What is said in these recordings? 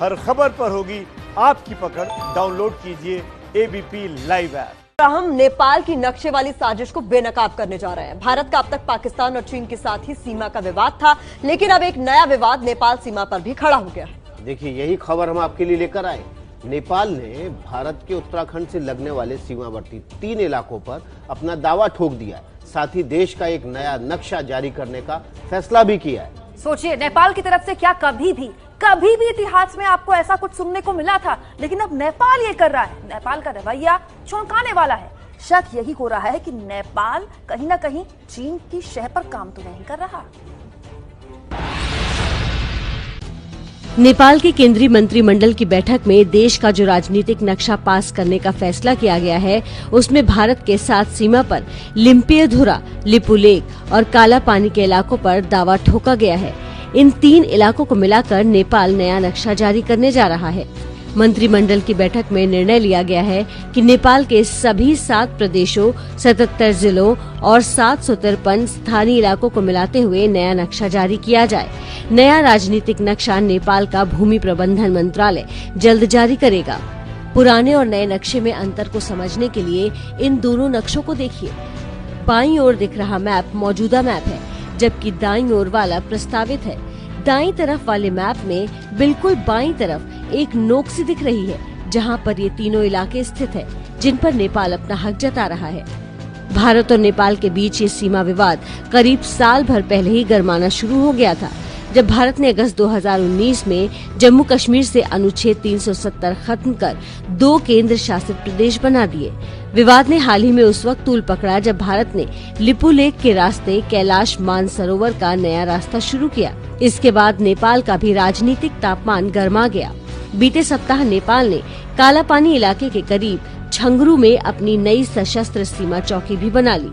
हर खबर पर होगी आपकी पकड़। डाउनलोड कीजिए एबीपी लाइव ऐप। हम नेपाल की नक्शे वाली साजिश को बेनकाब करने जा रहे हैं। भारत का अब तक पाकिस्तान और चीन के साथ ही सीमा का विवाद था, लेकिन अब एक नया विवाद नेपाल सीमा पर भी खड़ा हो गया है। देखिए, यही खबर हम आपके लिए लेकर आए। नेपाल ने भारत के उत्तराखंड से लगने वाले सीमावर्ती 3 इलाकों पर अपना दावा ठोक दिया है। साथ ही देश का एक नया नक्शा जारी करने का फैसला भी किया है। सोचिए, नेपाल की तरफ से क्या कभी भी इतिहास में आपको ऐसा कुछ सुनने को मिला था, लेकिन अब नेपाल ये कर रहा है। नेपाल का रवैया चौंकाने वाला है। शक यही हो रहा है कि नेपाल कहीं ना कहीं चीन की शह पर काम तो नहीं कर रहा। नेपाल के केंद्रीय मंत्रिमंडल की बैठक में देश का जो राजनीतिक नक्शा पास करने का फैसला किया गया है, उसमें भारत के साथ सीमा पर लिम्पियधुरा, लिपुलेख और काला पानी के इलाकों पर दावा ठोका गया है। इन 3 इलाकों को मिलाकर नेपाल नया नक्शा जारी करने जा रहा है। मंत्रिमंडल की बैठक में निर्णय लिया गया है कि नेपाल के सभी 7 प्रदेशों, 77 जिलों और 753 स्थानीय इलाकों को मिलाते हुए नया नक्शा जारी किया जाए। नया राजनीतिक नक्शा नेपाल का भूमि प्रबंधन मंत्रालय जल्द जारी करेगा। पुराने और नए नक्शे में अंतर को समझने के लिए इन दोनों नक्शों को देखिए। बाईं ओर दिख रहा मैप मौजूदा मैप है, जबकि दाईं ओर वाला प्रस्तावित है। दाईं तरफ वाले मैप में बिल्कुल बाईं तरफ एक नोक सी दिख रही है, जहां पर ये तीनों इलाके स्थित है, जिन पर नेपाल अपना हक जता रहा है। भारत और नेपाल के बीच ये सीमा विवाद करीब साल भर पहले ही गरमाना शुरू हो गया था, जब भारत ने अगस्त 2019 में जम्मू कश्मीर से अनुच्छेद 370 खत्म कर 2 केंद्र शासित प्रदेश बना दिए। विवाद ने हाल ही में उस वक्त तूल पकड़ा जब भारत ने लिपुलेख के रास्ते कैलाश मानसरोवर का नया रास्ता शुरू किया। इसके बाद नेपाल का भी राजनीतिक तापमान गर्मा गया। बीते सप्ताह नेपाल ने काला पानी इलाके के करीब छंगरू में अपनी नई सशस्त्र सीमा चौकी भी बना ली।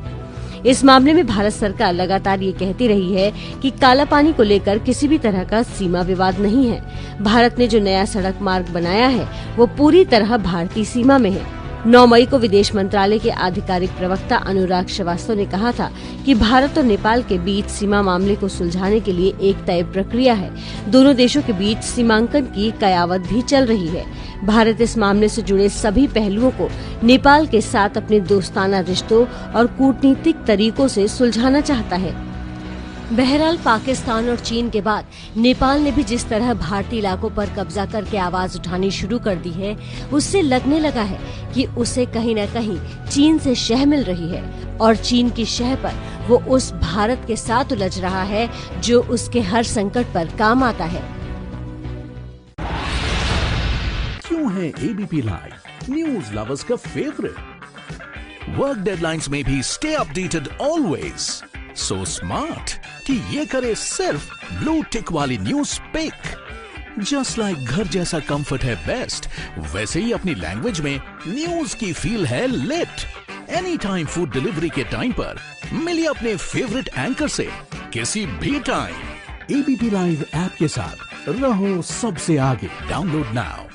इस मामले में भारत सरकार लगातार ये कहती रही है कि काला पानी को लेकर किसी भी तरह का सीमा विवाद नहीं है। भारत ने जो नया सड़क मार्ग बनाया है, वो पूरी तरह भारतीय सीमा में है। 9 मई को विदेश मंत्रालय के आधिकारिक प्रवक्ता अनुराग श्रीवास्तव ने कहा था कि भारत और नेपाल के बीच सीमा मामले को सुलझाने के लिए एक तय प्रक्रिया है। दोनों देशों के बीच सीमांकन की कयावत भी चल रही है। भारत इस मामले से जुड़े सभी पहलुओं को नेपाल के साथ अपने दोस्ताना रिश्तों और कूटनीतिक तरीकों से सुलझाना चाहता है। बहरहाल पाकिस्तान और चीन के बाद नेपाल ने भी जिस तरह भारतीय इलाकों पर कब्जा करके आवाज उठानी शुरू कर दी है, उससे लगने लगा है कि उसे कहीं न कहीं चीन से शह मिल रही है और चीन की शह पर वो उस भारत के साथ उलझ रहा है जो उसके हर संकट पर काम आता है। क्यों है एबीपी लाइव न्यूज लवर्स का फेवरेट? वर्क डेडलाइंस में भी stay updated always. So smart कि ये करे सिर्फ ब्लू टिक वाली न्यूज पिक। जस्ट लाइक घर जैसा कंफर्ट है बेस्ट, वैसे ही अपनी लैंग्वेज में न्यूज की फील है lit. Any time food delivery के टाइम पर मिलिए अपने फेवरेट एंकर से किसी भी टाइम। एबीपी लाइव ऐप के साथ रहो सबसे आगे। Download now.